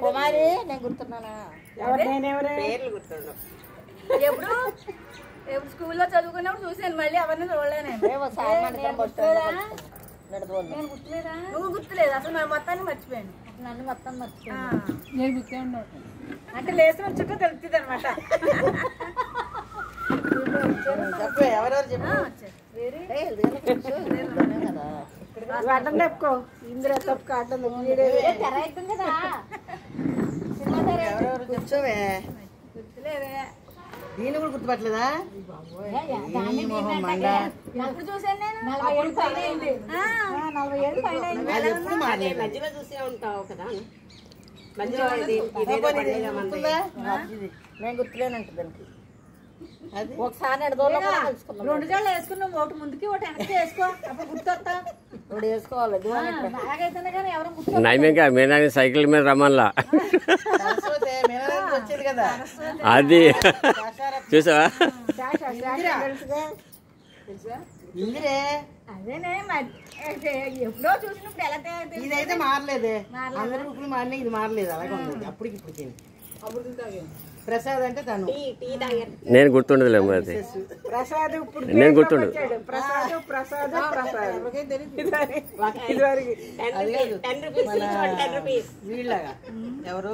కుమారి నేను గుర్తున్నానా ఎప్పుడు ఎప్పుడు స్కూల్లో చదువుకున్నప్పుడు చూసాను మళ్ళీ ఎవరిని చూడలేను నువ్వు గుర్తులేదు అసలు నా మొత్తాన్ని మర్చిపోయాను నన్ను మొత్తం మర్చిపోయాను నేను గుర్తే ఉండవు అంటే లేచిన చుట్టూ తెలుస్తుంది అనమాట ఎవరెవరు చెప్పు చెప్పుకో ఇందులో తప్పు కదా కూర్చోవే గుర్తులేదే దీన్ని కూడా గుర్తుపట్టలేదా ఎప్పుడు చూసాను నేను 40 ఏళ్ళు పైన మధ్యలో చూసే ఉంటావు కదా నేను గుర్తులేనంట దానికి ఒకసారి 2 జళ్ళు వేసుకున్నాం ఒకటి ముందుకి ఒకటి వెనక్కి వేసుకో అప్పుడు గుర్తొస్తా ఇప్పుడు వేసుకోవాలి బాగైతేనే కానీ ఎవరు గుర్తు నైమేగా మీనాని సైకిల్ మీద రమ్మల్లా వచ్చేది కదా అది చూసావా ఇందిరే అదేనే ఎప్పుడో చూసినప్పుడు ఎలా ఇదైతే మారలేదే అందరి ఇప్పుడు మారినా ఇది మారలేదు అలాగే ఉంది అప్పటికి ఇప్పుడు ప్రసాద్ అంటే తను నేను గుర్తుండదులే అది ప్రసాద్ ఇప్పుడు నేను గుర్తుండదు వీళ్ళగా ఎవరు